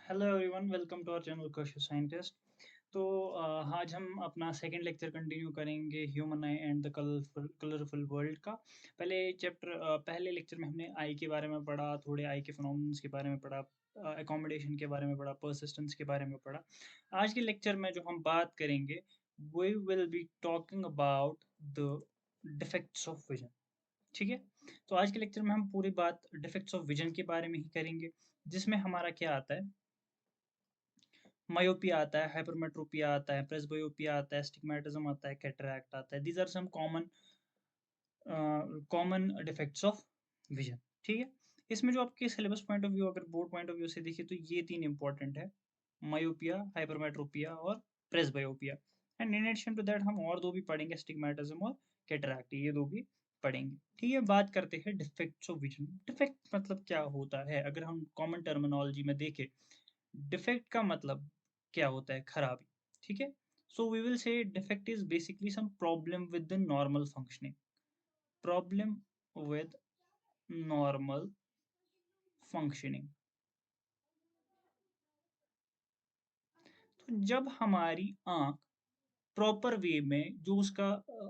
Hello everyone, welcome to our channel Kashish scientist. तो आज हम अपना सेकंड लेक्चर कंटिन्यू करेंगे human eye and the colourful world का। पहले लेक्चर में हमने आई के बारे में पढ़ा, थोड़े आई के फिनोमेनन्स के बारे में पढ़ा, एकोमोडेशन के बारे में पढ़ा, परसिस्टेंस के बारे में पढ़ा। आज के लेक्चर में जो हम बात करेंगे, we will be talking about the defects of vision. ठीक है। तो आज के लेक्चर में हम पूरी बात डिफेक्ट्स ऑफ विजन के बारे में ही करेंगे, जिसमें हमारा क्या आता है, मायोपिया आता है, हाइपरमेट्रोपिया आता है, प्रेसबायोपिया आता है, स्टिग्मेटिज्म आता है, कैटरैक्ट आता है। These are some common defects of vision. ठीक है। इसमें जो आपके सिलेबस पॉइंट ऑफ व्यू, अगर बोर्ड पॉइंट ऑफ व्यू से देखिए तो ये तीन इंपॉर्टेंट है, मायोपिया, हाइपरमेट्रोपिया और presbyopia. And in addition to that हम और दो भी पढ़ेंगे, स्टिग्मेटिज्म और कैटरैक्ट, ये दो भी पढ़ेंगे। ठीक है। बात करते हैं डिफेक्ट्स ऑफ विजन। डिफेक्ट मतलब क्या होता है, अगर हम कॉमन टर्मिनोलॉजी में देखें, डिफेक्ट का मतलब क्या होता है, खराबी। ठीक है। So we will say defect is basically some problem with the normal functioning, problem with normal functioning. तो जब हमारी आंख प्रॉपर वे में, जो उसका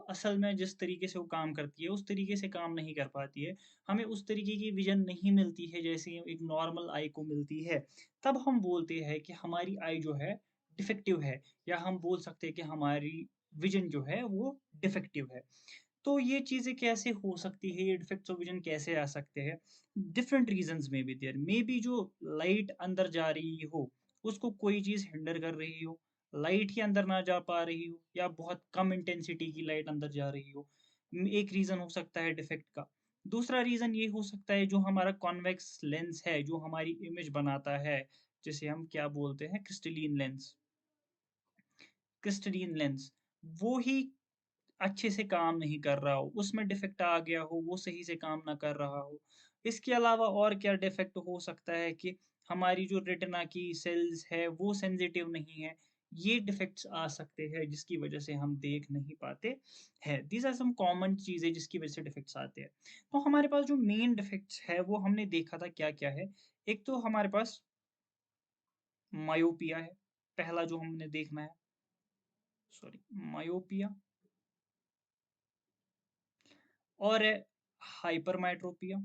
असल में जिस तरीके से वो काम करती है उस तरीके से काम नहीं कर पाती है, हमें उस तरीके की विजन नहीं मिलती है जैसे एक नॉर्मल आई को मिलती है, तब हम बोलते हैं कि हमारी आई जो है डिफेक्टिव है, या हम बोल सकते हैं कि हमारी विजन जो है वो डिफेक्टिव है। तो ये चीज़ें कैसे हो सकती है, ये डिफेक्ट्स ऑफ विजन कैसे आ सकते हैं? डिफरेंट रीजंस में बी देयर मे बी, जो लाइट अंदर जा रही हो उसको कोई चीज़ हिंडर कर रही हो, लाइट ही अंदर ना जा पा रही हो, या बहुत कम इंटेंसिटी की लाइट अंदर जा रही हो। एक रीज़न हो सकता है डिफेक्ट का। दूसरा रीज़न ये हो सकता है, जो हमारा कॉन्वेक्स लेंस है, जो हमारी इमेज बनाता है, जिसे हम क्या बोलते हैं, क्रिस्टलीन लेंस। क्रिस्टलीन लेंस वो ही अच्छे से काम नहीं कर रहा हो, उसमें डिफेक्ट आ गया हो, वो सही से काम ना कर रहा हो। इसके अलावा और क्या डिफेक्ट हो सकता है कि हमारी जो रेटिना की सेल्स है वो सेंसिटिव नहीं है। ये डिफेक्ट्स आ सकते हैं जिसकी वजह से हम देख नहीं पाते हैं। दीज आर सम कॉमन चीजें जिसकी वजह से डिफेक्ट्स आते हैं। तो हमारे पास जो मेन डिफेक्ट्स है वो हमने देखा था क्या क्या है। एक तो हमारे पास मायोपिया है, पहला जो हमने देखना है, सॉरी, मायोपिया। और है हाइपरमेट्रोपिया।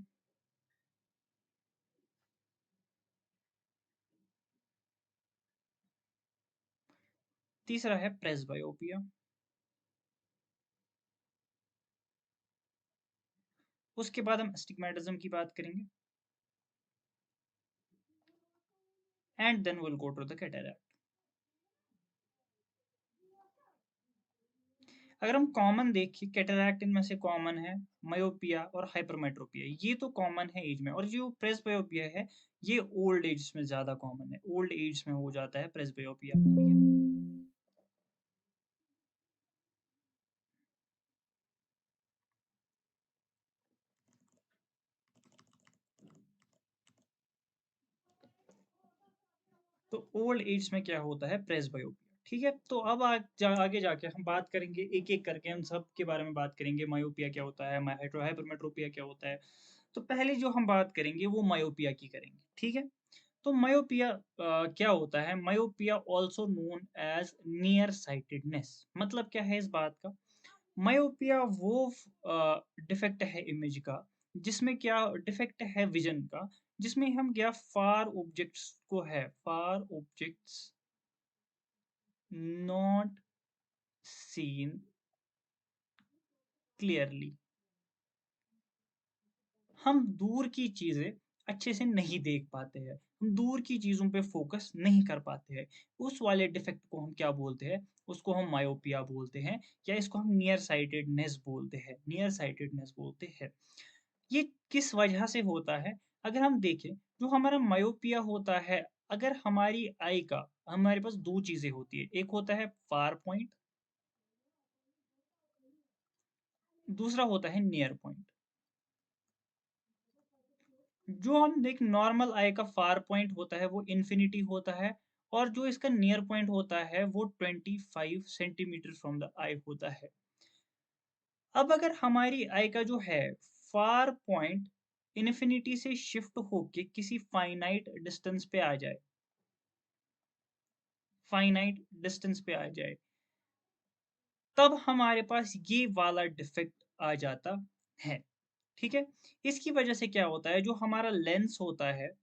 तीसरा है प्रेसबायोपिया। उसके बाद हम स्टिग्मेटिज्म की बात करेंगे, and then will go to the cataract. अगर हम कॉमन देखिए, कैटरैक्ट इनमें से कॉमन है, मायोपिया और हाइपरमेट्रोपिया ये तो कॉमन है एज में, और जो प्रेसबायोपिया है ये ओल्ड एज में ज्यादा कॉमन है, ओल्ड एज में हो जाता है प्रेसबायोपिया। ठीक है। तो ओल्ड एज में क्या होता है, प्रेसबायोपिया। ठीक है। तो अब आगे जाके हम बात करेंगे, एक एक करके हम सब के बारे में बात करेंगे, मायोपिया क्या होता है, हाइपरमेट्रोपिया क्या होता है। तो पहले जो हम बात करेंगे वो मायोपिया की करेंगे। ठीक है। तो मायोपिया क्या होता है, myopia also known as near sightedness. मतलब क्या है इस बात का, मायोपिया वो डिफेक्ट है इमेज का, जिसमें क्या डिफेक्ट है विजन का, जिसमें हम क्या फार ऑब्जेक्ट्स को है, far objects not seen clearly. हम दूर की चीजें अच्छे से नहीं देख पाते हैं, हम दूर की चीजों पे फोकस नहीं कर पाते हैं। उस वाले डिफेक्ट को हम क्या बोलते हैं, उसको हम मायोपिया बोलते हैं, या इसको हम नियर साइटेडनेस बोलते हैं, नियर साइटेडनेस बोलते हैं। ये किस वजह से होता है, अगर हम देखें, जो हमारा मायोपिया होता है, अगर हमारी आई का, हमारे पास दो चीजें होती है, एक होता है फार पॉइंट, दूसरा होता है नियर पॉइंट। जो हम देख, नॉर्मल आई का फार पॉइंट होता है वो इन्फिनिटी होता है, और जो इसका नियर पॉइंट होता है वो 25 सेंटीमीटर फ्रॉम द आई होता है। अब अगर हमारी आई का जो है फार पॉइंट इन्फिनिटी से शिफ्ट होके किसी फाइनाइट डिस्टेंस पे आ जाए, फाइनाइट डिस्टेंस पे आ जाए, तब हमारे पास ये वाला डिफेक्ट आ जाता है। ठीक है? इसकी वजह से क्या होता है, जो हमारा लेंस होता है,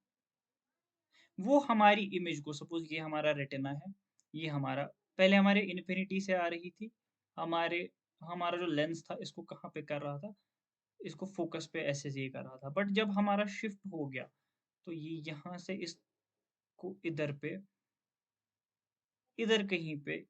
वो हमारी इमेज को, सपोज़ ये हमारा रेटिना है, ये हमारा पहले हमारे इन्फिनिटी से आ रही थी, हमारे हमारा जो लेंस था इसको कहाँ पे कर रहा था, इसको फ़ोकस पे ऐसे से ये कर रहा था। बट जब हमारा शिफ्ट हो गया, तो ये यहाँ से इसको इधर कहीं पे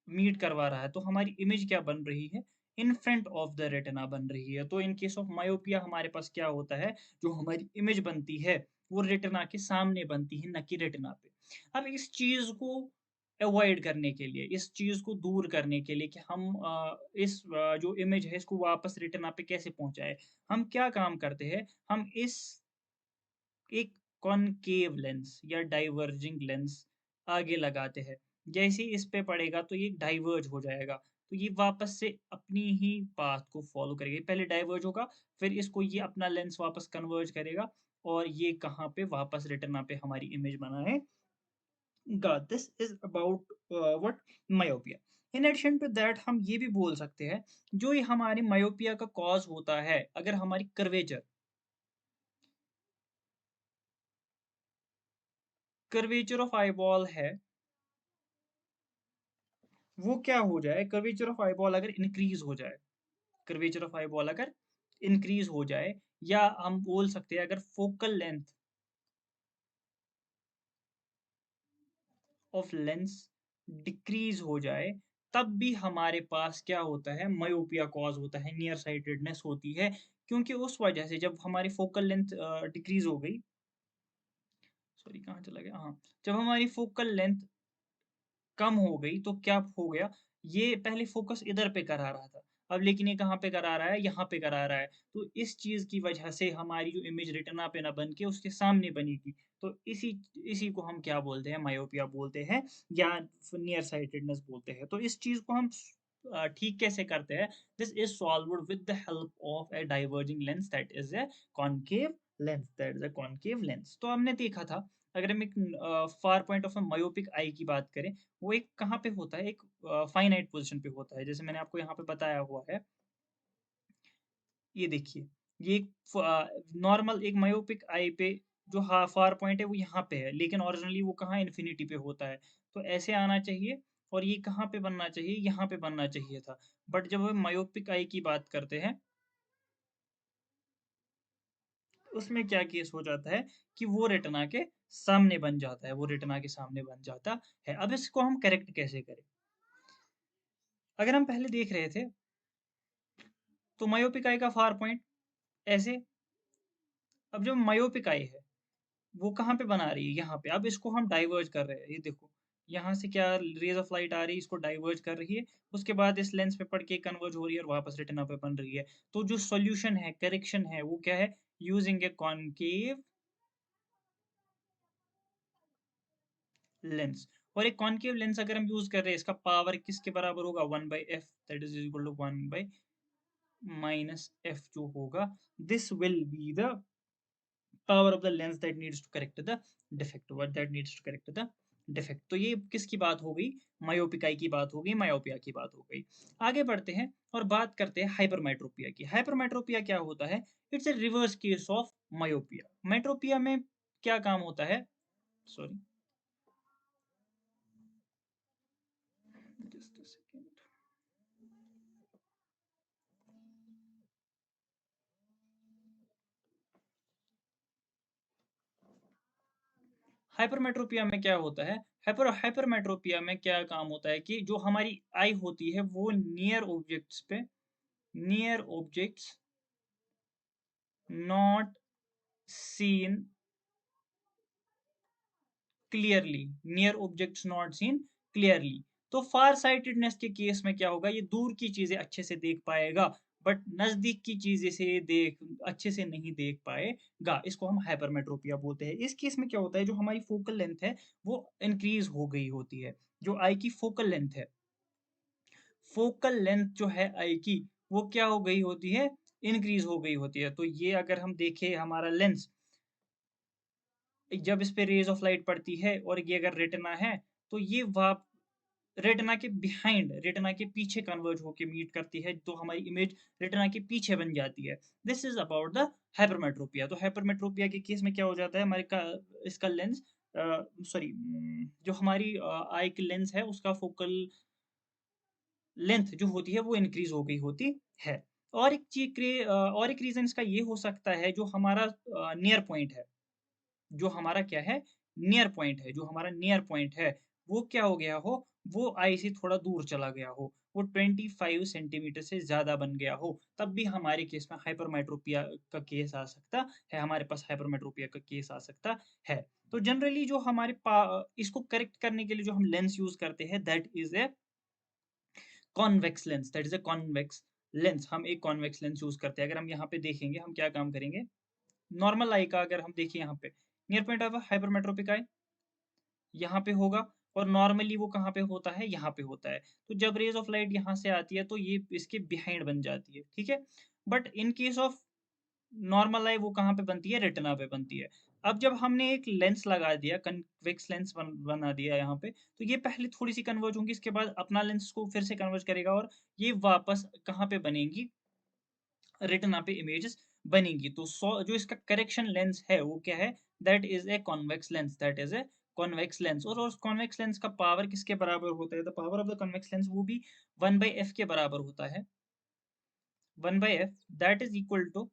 मीट करवा रहा है, तो हमारी इमेज क्या बन रही है, in front of the retina बन रही है। तो इन केस ऑफ मायोपिया हमारे पास क्या होता है, जो हमारी इमेज बनती है वो रेटिना के सामने बनती है, न कि रेटिना पे। अब इस चीज को अवॉइड करने के लिए, इस चीज को दूर करने के लिए कि हम जो इमेज है इसको वापस रेटिना पे कैसे पहुंचाए, हम क्या काम करते हैं, हम इस एक कॉनकेव लेंस या डाइवर्जिंग लेंस आगे लगाते हैं। जैसे ही इस पे पड़ेगा तो ये डाइवर्ज हो जाएगा। तो ये वापस से अपनी ही पाथ को फ़ॉलो करेगा। पहले डाइवर्ज होगा, फिर इसको ये अपना लेंस वापस कन्वर्ज करेगा और ये कहाँ पे वापस रेटिना पे हमारी इमेज बनाएगा। This is about what myopia. In addition to that हम ये भी बोल सकते हैं, जो ये हमारी मायोपिया का कॉज़ होता है, अगर हमारी कर्वेचर ऑफ आईबॉल है, वो क्या हो जाए, कर्वेचर ऑफ आईबॉल अगर इंक्रीज हो जाए, कर्वेचर ऑफ आईबॉल अगर इंक्रीज हो जाए, या हम बोल सकते हैं अगर focal length of lens decrease हो जाए, तब भी हमारे पास क्या होता है, मायोपिया कॉज होता है, नियर साइटेडनेस होती है। क्योंकि उस वजह से जब हमारी फोकल लेंथ डिक्रीज हो गई, सॉरी कहाँ चला गया, हाँ, जब हमारी फोकल लेंथ कम हो गई तो क्या हो गया, ये पहले फोकस इधर पे करा रहा था, अब लेकिन ये कहाँ पे करा रहा है, यहाँ पे करा रहा है। तो इस चीज की वजह से हमारी जो इमेज रेटिना पे ना बन के उसके सामने बनेगी। तो इसी इसी को हम क्या बोलते हैं, मायोपिया बोलते हैं, या नियर साइटेडनेस बोलते हैं। तो इस चीज को हम ठीक कैसे करते हैं, this is solved with the help of A diverging lens that is A concave lens, that is A concave lens. तो हमने देखा था, अगर हम एक far point of myopic eye की बात करें, वो एक कहाँ पे होता है, एक फाइनाइट पोजीशन पे होता है। जैसे मैंने आपको यहाँ पे बताया हुआ है, ये देखिए, ये एक नॉर्मल एक मायोपिक आई पे जो फार पॉइंट है वो यहाँ पे है, लेकिन ओरिजिनली वो कहाँ, इन्फिनिटी पे होता है। तो ऐसे आना चाहिए, और ये कहाँ पे बनना चाहिए, यहाँ पे बनना चाहिए था। बट जब हम मायोपिक आई की बात करते हैं, उसमें क्या केस हो जाता है कि वो रेटिना के सामने बन जाता है, वो रेटिना के सामने बन जाता है। अब इसको हम करेक्ट कैसे करें, अगर हम पहले देख रहे थे, तो मायोपिक आई का फार पॉइंट ऐसे, अब जो मायोपिक आई है वो कहाँ पे बना रही है, यहाँ पे। अब इसको हम डाइवर्ज कर रहे हैं, ये देखो, यहाँ से क्या रेज ऑफ लाइट आ रही है, इसको डाइवर्ज कर रही है, उसके बाद इस लेंस पे पड़ के कन्वर्ज हो रही है और वापस रेटिना पे बन रही है। तो जो सॉल्यूशन है, करेक्शन है, वो क्या है, यूजिंग ए कॉनकेव लेंस। और एक कॉनकेव लेंस अगर हम यूज कर रहे हैं, इसका पावर किसके बराबर होगा, 1/f, that is equal to 1/-f जो होगा, this will be the power of the lens that needs to correct the defect, what that needs to correct the defect। तो ये किसकी बात हो गई, मायोपिकाई की बात हो गई, मायोपिया की बात हो गई। आगे बढ़ते हैं और बात करते हैं हाइपरमेट्रोपिया की। हाइपरमेट्रोपिया क्या होता है, it's a reverse case of myopia. मेट्रोपिया में क्या काम होता है, sorry just a second, hypermetropia में क्या होता है, हाइपरमेट्रोपिया में क्या काम होता है कि जो हमारी आई होती है वो near objects not seen clearly, near objects not seen clearly. तो फार साइटेडनेस के केस में क्या होगा, ये दूर की चीजें अच्छे से देख पाएगा, बट नजदीक की चीजें से देख अच्छे से नहीं देख पाएगा। इसको हम हाइपरमेट्रोपिया बोलते हैं। इस केस में क्या होता है, जो हमारी फोकल लेंथ है वो इंक्रीज हो गई होती है। जो आई की फोकल लेंथ है, फोकल लेंथ जो है आई की, वो क्या हो गई होती है, इंक्रीज हो गई होती है। तो ये अगर हम देखें, हमारा लेंस जब इस पे रेज ऑफ लाइट पड़ती है और ये अगर रेटिना है, तो ये रेटिना के बिहाइंड, रेटिना के पीछे कन्वर्ज होके मीट करती है, तो हमारी इमेज रेटिना के पीछे बन जाती है। This is about the hypermetropia. तो हाइपरमेट्रोपिया के केस में क्या हो जाता है, हमारे का इसका लेंस, सॉरी, जो हमारी आई की लेंस है उसका फोकल लेंथ जो होती है वो इंक्रीज हो गई होती है। और एक और एक रीजन इसका ये हो सकता है, जो हमारा नियर पॉइंट है, जो हमारा क्या है, नियर पॉइंट है, जो हमारा नियर पॉइंट है वो क्या हो गया हो, वो आई से थोड़ा दूर चला गया हो, वो 25 सेंटीमीटर से ज्यादा बन गया हो, तब भी हमारे केस में हाइपरमेट्रोपिया का केस आ सकता है, हमारे पास हाइपरमेट्रोपिया का केस आ सकता है। तो जनरली जो इसको करेक्ट करने के लिए जो हम लेंस यूज करते हैं, that is a convex lens, that is a convex lens. हम एक कॉन्वेक्स लेंस यूज करते हैं। अगर हम यहाँ पे देखेंगे, हम क्या काम करेंगे, नॉर्मल आई का अगर हम देखें, यहाँ पे नियर पॉइंट ऑफ हाइपरमेट्रोपिक आई यहाँ पे होगा, और नॉर्मली वो कहाँ पे होता है, यहाँ पे होता है। तो जब रेज ऑफ लाइट यहाँ से आती है तो ये इसके बिहाइंड बन जाती है, ठीक है। But in case of normal eye वो कहाँ पे बनती है, रेटिना पे बनती है। अब जब हमने एक लेंस लगा दिया, कन्वेक्स लेंस बना दिया यहाँ पे, तो ये पहले थोड़ी सी कन्वर्ज होंगी, इसके बाद अपना लेंस को फिर से कन्वर्ज करेगा, और ये वापस कहाँ पे बनेंगी, रेटिना पे इमेजेस बनेंगी। तो जो इसका करेक्शन लेंस है वो क्या है, that is a convex lens, that is a convex lens. और कॉन्वेक्स लेंस का पावर किसके बराबर होता है, the power of the convex lens वो भी 1/f के बराबर होता है। 1/f that is equal to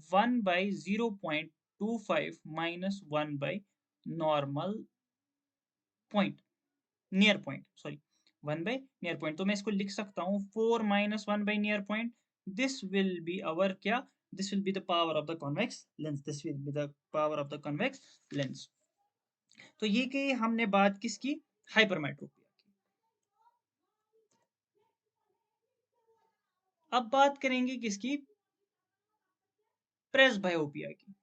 1/0.25 minus 1 normal point, near point, sorry, 1/नियर पॉइंट। तो मैं इसको लिख सकता हूँ 4 - 1/नियर point. This will be our क्या, this will be the power of the convex lens, this will be the power of the convex lens. तो ये कि हमने बात किसकी, हाइपरमेट्रोपिया की। अब बात करेंगे किसकी, प्रेसबायोपिया की।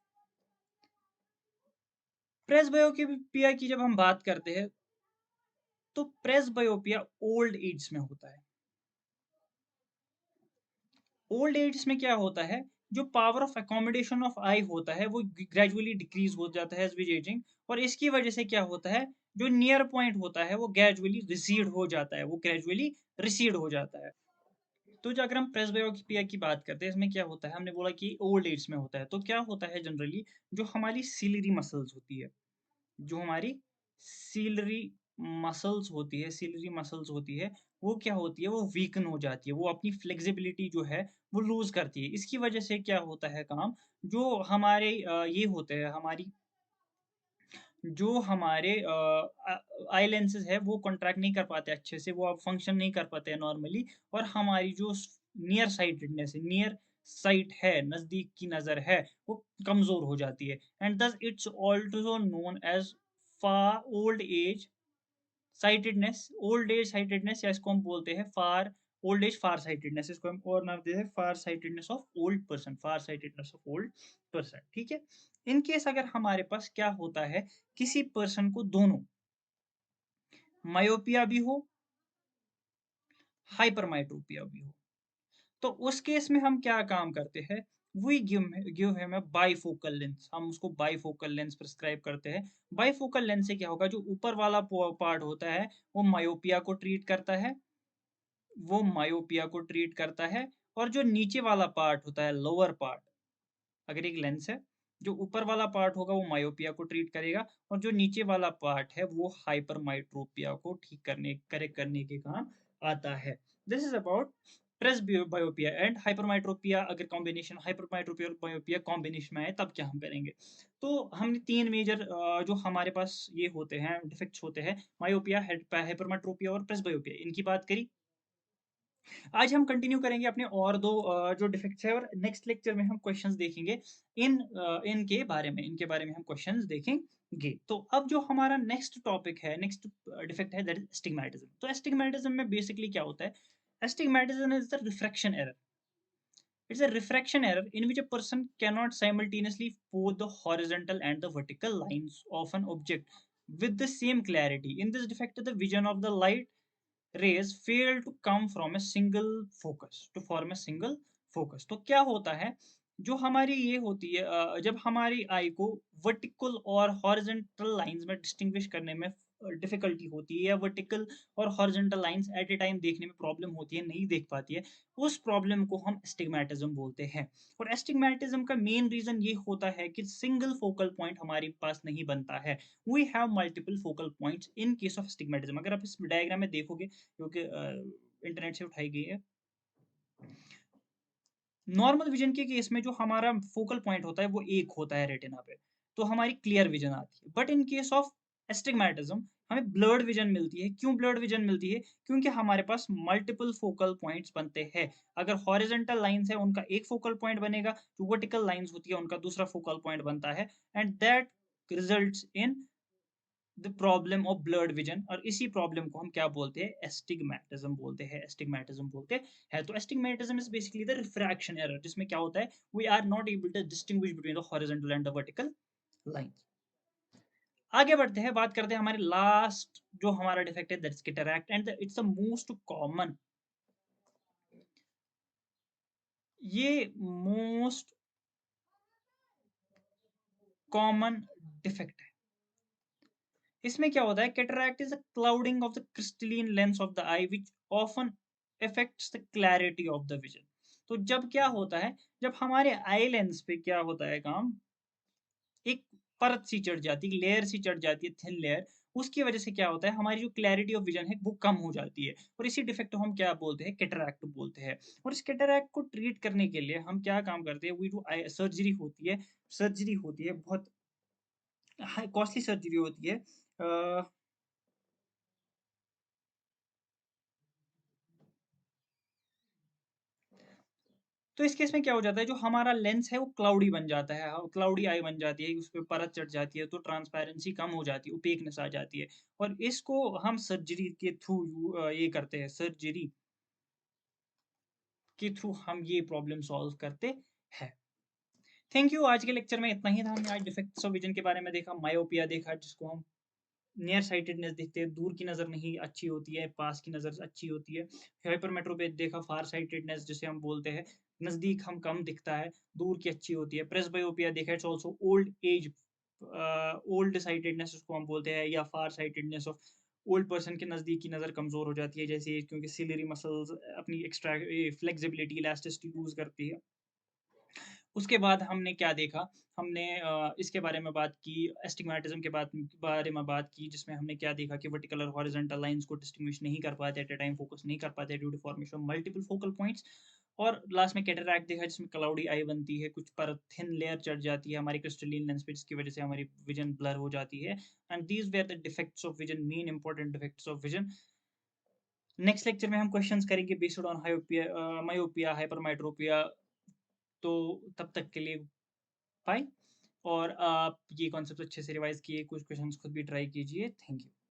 प्रेसबायोपिया की जब हम बात करते हैं, तो प्रेसबायोपिया ओल्ड एज में होता है। ओल्ड एज में क्या होता है, जो पावर ऑफ अकोमोडेशन ऑफ आई होता है वो ग्रेजुअली डिक्रीज हो जाता है एज विज एजिंग, और इसकी वजह से क्या होता है, जो नियर पॉइंट होता है वो ग्रेजुअली रिसीड हो जाता है, वो ग्रेजुअली रिसीड हो जाता है। तो जो अगर हम प्रेसबायोपिया की बात करते हैं, इसमें क्या होता है, हमने बोला कि ओल्ड एज में होता है, तो क्या होता है जनरली, जो हमारी सिलरी मसल्स होती है, जो हमारी सीलरी सीलरी मसल्स होती है, वो क्या होती है, वो वीकन हो जाती है, वो अपनी फ्लेक्सिबिलिटी जो है वो लूज करती है। इसकी वजह से क्या होता है काम, जो हमारे ये होते हैं, हमारी जो हमारे आई लेंसेज है वो कॉन्ट्रैक्ट नहीं कर पाते अच्छे से, वो अब फंक्शन नहीं कर पाते हैं नॉर्मली, और हमारी जो नियर साइटेडनेस है, नियर साइट है, नजदीक की नजर है, वो कमजोर हो जाती है। And thus it's also known as far old age sightedness, old age sightedness, या इसको हम बोलते हैं far old age far sightedness, इसको हम और नाम देते हैं far sightedness of old person, far sightedness of old person, ठीक है। इन केस अगर हमारे पास क्या होता है, किसी पर्सन को दोनों मायोपिया भी हो, हाइपरमाइट्रोपिया भी हो, तो उस केस में हम क्या काम करते हैं, we give him a bifocal lens, हम उसको बाइफोकल लेंस प्रिस्क्राइब करते हैं। बाइफोकल लेंस से क्या होगा, जो ऊपर वाला पार्ट होता है वो मायोपिया को ट्रीट करता है, वो मायोपिया को ट्रीट करता है, और जो नीचे वाला पार्ट होता है, लोअर पार्ट, अगर एक लेंस है, जो ऊपर वाला पार्ट होगा वो मायोपिया को ट्रीट करेगा, और जो नीचे वाला पार्ट है वो हाइपरमाइट्रोपिया को ठीक करने, करेक्ट करने के काम आता है। This is about presbyopia and hypermetropia. अगर कॉम्बिनेशन हाइपरमाइट्रोपिया और बायोपिया कॉम्बिनेशन में आए तब क्या हम करेंगे। तो हमने तीन मेजर जो हमारे पास ये होते हैं, डिफेक्ट्स होते हैं, मायोपिया, हाइपरमाइट्रोपिया और प्रेसबायोपिया, इनकी बात करी। आज हम कंटिन्यू करेंगे अपने और दो जो डिफेक्ट्स है, और नेक्स्ट लेक्चर में हम क्वेश्चंस देखेंगे इनके बारे में हम क्वेश्चंस देखेंगे। तो अब जो हमारा नेक्स्ट टॉपिक है, नेक्स्ट डिफेक्ट है, दैट इज एस्टिग्मेटिज्म। तो एस्टिग्मेटिज्म में बेसिकली क्या होता है, astigmatism is the refraction error, it's a refraction error in which a person cannot simultaneously view the horizontal and the vertical lines of an object with the same clarity. In this defect, the vision of the light rays fail to come from a single focus to form a single focus। तो क्या होता है, जो हमारी ये होती है, जब हमारी आई को वर्टिकल और हॉरिजॉन्टल लाइंस में डिस्टिंग्विश करने में डिफ़िकल्टी होती है या वर्टिकल और horizontal lines at a time देखने में प्रॉब्लम होती है, नहीं देख पाती है, उस प्रॉब्लम को हम एस्टिग्मैटिज़्म बोलते हैं। और एस्टिग्मैटिज़्म का मेन रीज़न ये होता है कि सिंगल फोकल पॉइंट हमारे पास नहीं बनता है। We have multiple focal points in case of astigmatism. अगर आप इस डायग्राम में देखोगे, क्योंकि इंटरनेट से उठाई गई है, नॉर्मल विजन के केस में जो हमारा फोकल पॉइंट होता है वो एक होता है रेटिना पे, तो हमारी क्लियर विजन आती है। बट इन केस ऑफ एस्टिग्मैटिज्म हमें ब्लर्ड विजन मिलती है। क्यों ब्लर्ड विजन मिलती है? क्योंकि हमारे पास मल्टीपल फोकल पॉइंट्स बनते हैं। अगर हॉरिजॉन्टल लाइंस है उनका एक फोकल पॉइंट बनेगा, जो वर्टिकल लाइंस होती है उनका दूसरा फोकल पॉइंट बनता है, and that results in the problem of blurred vision. और इसी प्रॉब्लम को हम क्या बोलते हैं? एस्टिग्मैटिज्म बोलते हैं, एस्टिग्मैटिज्म बोलते हैं। तो astigmatism is basically the refraction error, जिसमें क्या होता है, we are not able to distinguish between the horizontal and the vertical lines. आगे बढ़ते हैं, बात करते हैं हमारे लास्ट जो हमारा डिफेक्ट है, that's cataract, and it's the most common, ये मोस्ट कॉमन डिफेक्ट है। इसमें क्या होता है? Cataract is a clouding of the crystalline lens of the I which often affects the clarity of the vision. तो जब क्या होता है, जब हमारे आई लेंस पे क्या होता है काम, एक परत सी चढ़ जाती है, लेयर सी चढ़ जाती है, थिन लेयर, उसकी वजह से क्या होता है, हमारी जो क्लैरिटी ऑफ विजन है वो कम हो जाती है, और इसी डिफेक्ट को हम क्या बोलते हैं? कैटरैक्ट बोलते हैं। और इस कैटरैक्ट को ट्रीट करने के लिए हम क्या काम करते हैं? वी डू आई सर्जरी होती है, सर्जरी होती है, बहुत हाई कॉस्टली सर्जरी होती है। तो इस केस में क्या हो जाता है, जो हमारा लेंस है वो क्लाउडी बन जाता है, क्लाउडी आई बन जाती है, उस पे परत चढ़ जाती है, तो ट्रांसपेरेंसी कम हो जाती है, ओपेकनेस आ जाती है, और इसको हम सर्जरी के थ्रू ये करते हैं, सर्जरी के थ्रू हम ये प्रॉब्लम सॉल्व करते हैं। Thank you. आज के लेक्चर में इतना ही था। हमने आज डिफेक्ट्स ऑफ विजन के बारे में देखा, मायोपिया देखा, जिसको हम नियर साइटेडनेस देखते हैं, दूर की नज़र नहीं अच्छी होती है, पास की नज़र अच्छी होती है। हाइपरमेट्रोपी देखा, फार साइटेडनेस जिसे हम बोलते हैं, नज़दीक हम कम दिखता है, दूर की अच्छी होती है। प्रेसबायोपिया देखा, it's also old age, old sightedness उसको हम बोलते हैं, या फार साइटेडनेस ऑफ ओल्ड पर्सन के नज़दीक की नज़र कमज़ोर हो जाती है, जैसे क्योंकि सिलरी मसल्स अपनी एक्स्ट्रा फ्लेक्सिबिलिटी, इलास्टिसिटी लूज करती है। उसके बाद हमने क्या देखा, हमने इसके बारे में बात की, एस्टिग्मेटिज्म के बारे में बात की, जिसमें हमने क्या देखा कि वर्टिकल और हॉरिजॉन्टल लाइंस को डिस्टिंग्विश नहीं कर पाते, एट अ टाइम फोकस नहीं कर पाते due to formation of multiple focal points. और लास्ट में कैटरैक्ट देखा, जिसमें क्लाउडी आई बनती है, कुछ पर थिन लेयर चढ़ जाती है हमारी क्रिस्टलीन लेंस पे, जिसकी वजह से हमारी विजन ब्लर हो जाती है। And these were the defects of vision, main important defects of vision. Next lecture में हम क्वेश्चंस करेंगे बेस्ड ऑन हाइयोपिया, मायोपिया, हाइपरमेट्रोपिया। तो तब तक के लिए बाय। और आप ये कॉन्सेप्ट अच्छे से रिवाइज किए, कुछ क्वेश्चंस खुद भी ट्राई कीजिए। Thank you.